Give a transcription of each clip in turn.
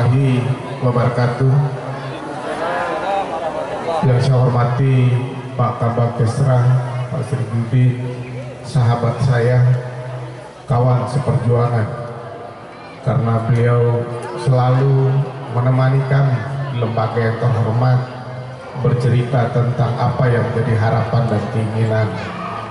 warahmatullahi wabarakatuh. Yang saya hormati Pak Kabak Kesra, Pak Sri Budi, sahabat saya, kawan seperjuangan, karena beliau selalu menemani kami di lembaga yang terhormat, bercerita tentang apa yang menjadi harapan dan keinginan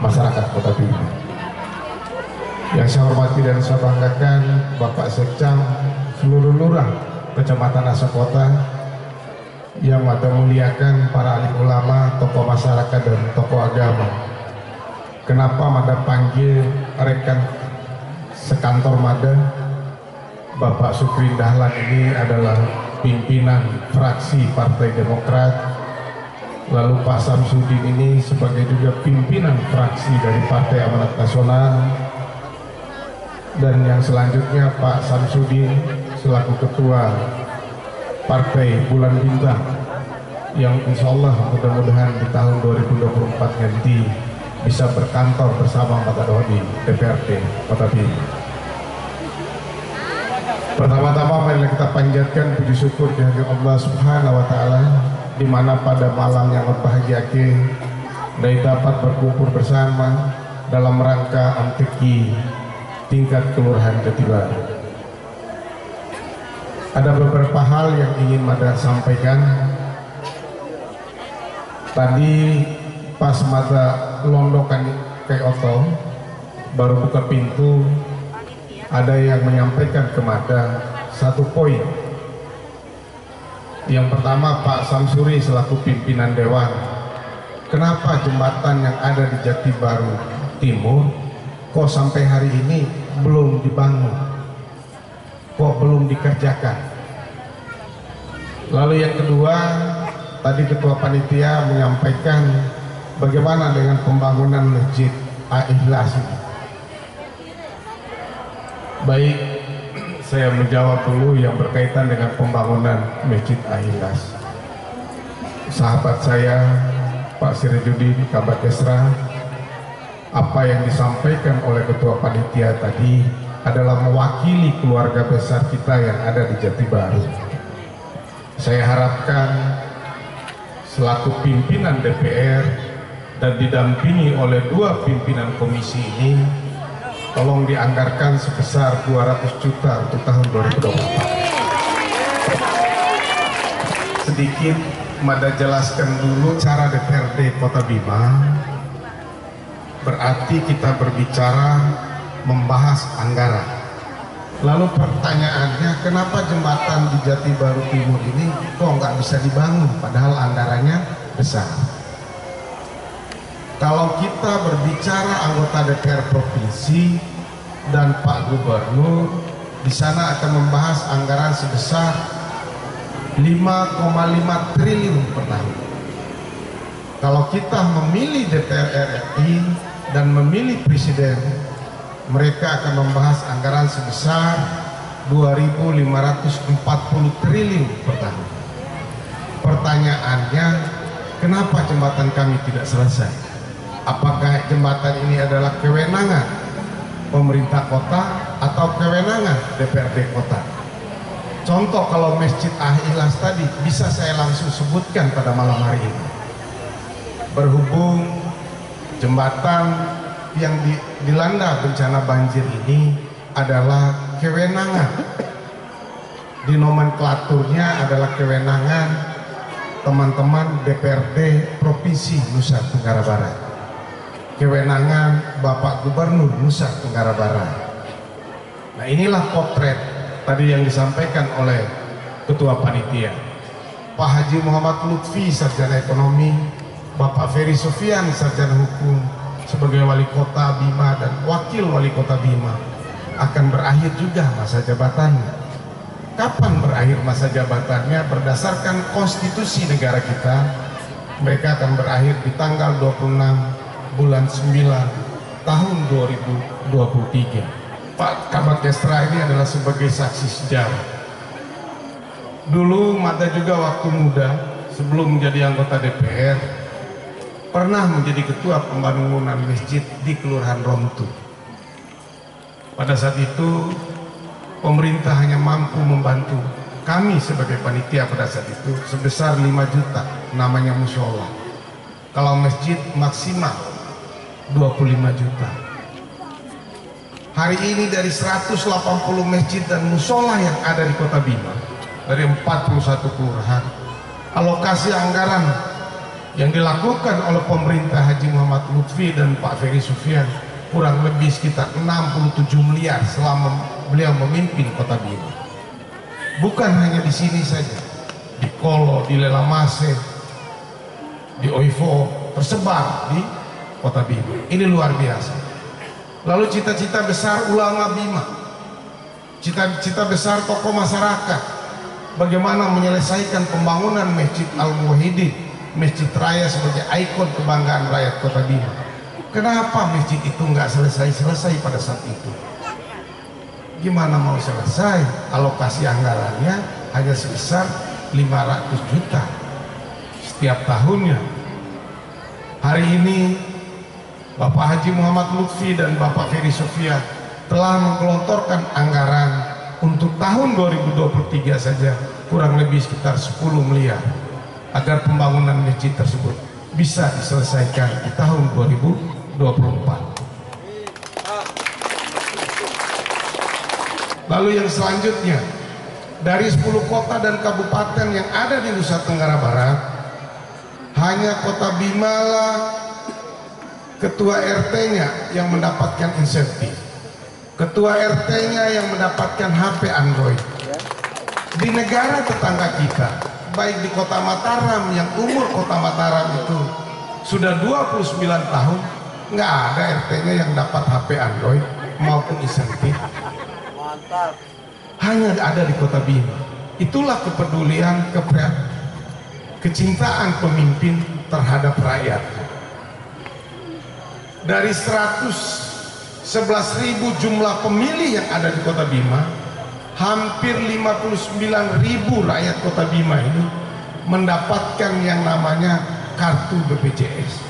masyarakat Kota Bima. Yang saya hormati dan saya banggakan Bapak Sekcam, seluruh lurah Kecamatan Asokota, yang Mada muliakan para alim ulama, tokoh masyarakat dan tokoh agama. Kenapa Mada panggil rekan sekantor Mada? Bapak Sukri Dahlan ini adalah pimpinan fraksi Partai Demokrat, lalu Pak Samsudin ini sebagai juga pimpinan fraksi dari Partai Amanat Nasional, dan yang selanjutnya Pak Samsudin selaku ketua Partai Bulan Bintang, yang insya Allah mudah-mudahan di tahun 2024 nanti bisa berkantor bersama Pak Doa di DPRD Kota Bima. Pertama-tama marilah kita panjatkan puji syukur kehadirat Allah Subhanahu wa Ta'ala, di mana pada malam yang berbahagia dari dapat berkumpul bersama dalam rangka Amteki tingkat Kelurahan Jatibaru. Ada beberapa hal yang ingin Mada sampaikan. Tadi pas Mada londokan ke Oto, baru buka pintu, ada yang menyampaikan ke Mada satu poin. Yang pertama, Pak Samsuri selaku pimpinan Dewan, kenapa jembatan yang ada di Jatibaru Timur kok sampai hari ini belum dibangun, kok belum dikerjakan? Lalu yang kedua, tadi Ketua Panitia menyampaikan bagaimana dengan pembangunan Masjid Al-Ikhlas ini. Baik, saya menjawab dulu yang berkaitan dengan pembangunan Masjid Al-Ikhlas. Sahabat saya Pak Sirajudin Kabak Kesra, apa yang disampaikan oleh Ketua Panitia tadi adalah mewakili keluarga besar kita yang ada di Jatibaru. Saya harapkan selaku pimpinan DPR dan didampingi oleh dua pimpinan komisi ini, tolong dianggarkan sebesar 200 juta untuk tahun 2024. Sedikit Mada jelaskan dulu cara DPRD Kota Bima. Berarti kita berbicara membahas anggaran. Lalu pertanyaannya, kenapa jembatan di Jatibaru Timur ini kok nggak bisa dibangun padahal anggarannya besar? Kalau kita berbicara anggota DPR provinsi dan Pak Gubernur, di sana akan membahas anggaran sebesar 5,5 triliun per tahun. Kalau kita memilih DPR RI dan memilih presiden, mereka akan membahas anggaran sebesar 2.540 triliun per tahun. Pertanyaannya, kenapa jembatan kami tidak selesai? Apakah jembatan ini adalah kewenangan pemerintah kota atau kewenangan DPRD kota? Contoh, kalau Masjid Al-Ikhlas tadi bisa saya langsung sebutkan pada malam hari ini. Berhubung jembatan yang dilanda bencana banjir ini adalah kewenangan, di nomenklaturnya adalah kewenangan teman-teman DPRD Provinsi Nusa Tenggara Barat, kewenangan Bapak Gubernur Nusa Tenggara Barat. Nah, inilah potret tadi yang disampaikan oleh Ketua Panitia. Pak Haji Muhammad Lutfi, sarjana ekonomi, Bapak Ferry Sofian, sarjana hukum, sebagai wali kota Bima dan wakil wali kota Bima, akan berakhir juga masa jabatannya. Kapan berakhir masa jabatannya? Berdasarkan konstitusi negara kita, mereka akan berakhir di tanggal 26 bulan 9 tahun 2023. Pak Kabak Kesra ini adalah sebagai saksi sejarah. Dulu Mada juga waktu muda, sebelum menjadi anggota DPR, pernah menjadi ketua pembangunan masjid di Kelurahan Romtu. Pada saat itu pemerintah hanya mampu membantu kami sebagai panitia pada saat itu sebesar 5 juta, namanya musyola. Kalau masjid maksimal 25 juta. Hari ini dari 180 masjid dan musyola yang ada di Kota Bima, dari 41 kelurahan, alokasi anggaran yang dilakukan oleh pemerintah Haji Muhammad Lutfi dan Pak Ferry Sufyan kurang lebih sekitar 67 miliar selama beliau memimpin Kota Bima. Bukan hanya di sini saja, di Kolo, di Lelamase, di Oivo, tersebar di Kota Bima. Ini luar biasa. Lalu cita-cita besar ulama Bima, cita-cita besar tokoh masyarakat, bagaimana menyelesaikan pembangunan Masjid Al-Muwahhidin, Masjid Raya sebagai ikon kebanggaan rakyat Kota Bima. Kenapa masjid itu nggak selesai pada saat itu? Gimana mau selesai? Alokasi anggarannya hanya sebesar 500 juta setiap tahunnya. Hari ini Bapak Haji Muhammad Lutfi dan Bapak Ferry Sufyan telah menggelontorkan anggaran untuk tahun 2023 saja kurang lebih sekitar 10 miliar agar pembangunan masjid tersebut bisa diselesaikan di tahun 2024. Lalu yang selanjutnya, dari 10 kota dan kabupaten yang ada di Nusa Tenggara Barat, hanya Kota Bima lah ketua RT-nya yang mendapatkan insentif, ketua RT-nya yang mendapatkan HP Android. Di negara tetangga kita, baik di Kota Mataram, yang umur Kota Mataram itu sudah 29 tahun, nggak ada RT-nya yang dapat HP Android maupun insentif. Hanya ada di Kota Bima. Itulah kepedulian, kecintaan pemimpin terhadap rakyat. Dari 111.000 jumlah pemilih yang ada di Kota Bima, hampir 59.000 rakyat Kota Bima ini mendapatkan yang namanya kartu BPJS.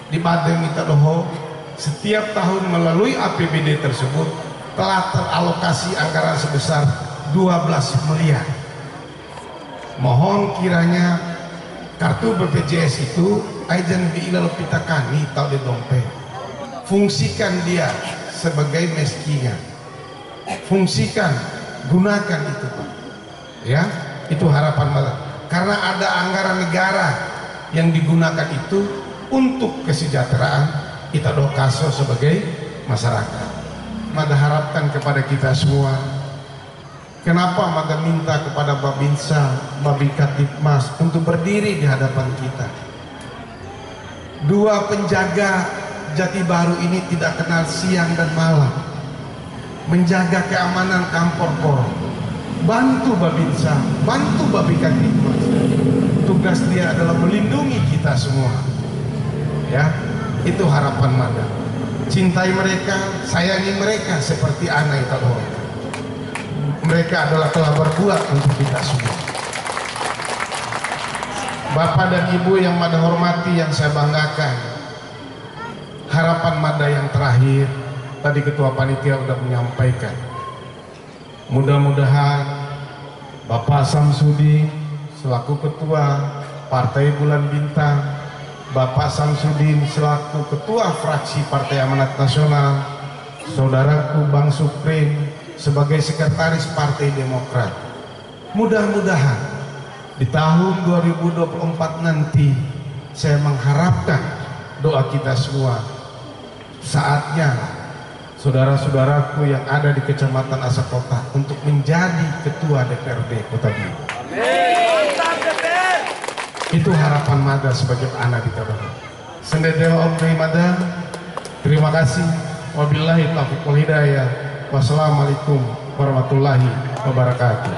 Di Badeng Mitadoho setiap tahun melalui APBD tersebut telah teralokasi anggaran sebesar 12 miliar. Mohon kiranya kartu BPJS itu ajan biilal pitakani tau di dompet. Fungsikan dia sebagai meskinya. Fungsikan, gunakan itu, Pak. Ya, itu harapan malah. Karena ada anggaran negara yang digunakan itu untuk kesejahteraan kita dokaso sebagai masyarakat. Mada harapkan kepada kita semua, kenapa Mada minta kepada Babinsa, Babikatipmas untuk berdiri di hadapan kita. Dua penjaga Jati Baru ini tidak kenal siang dan malam, menjaga keamanan Kampor Poro. Bantu Babinsa, bantu Babikatipmas. Tugas dia adalah melindungi kita semua. Ya, itu harapan Mada. Cintai mereka, sayangi mereka seperti anak itu. Mereka adalah telah berbuat untuk kita semua. Bapak dan Ibu yang Mada hormati, yang saya banggakan, harapan Mada yang terakhir tadi Ketua Panitia sudah menyampaikan. Mudah-mudahan Bapak Samsudin selaku Ketua Partai Bulan Bintang, Bapak Samsudin selaku Ketua Fraksi Partai Amanat Nasional, saudaraku Bang Suprim sebagai Sekretaris Partai Demokrat, mudah-mudahan di tahun 2024 nanti saya mengharapkan doa kita semua. Saatnya saudara-saudaraku yang ada di Kecamatan Asakota untuk menjadi Ketua DPRD Kota Bima. Itu harapan Mada sebagai anak di Tabanan. Sendedeo Om Mada, terima kasih. Wabillahi taufiq wal hidayah. Wassalamualaikum warahmatullahi wabarakatuh.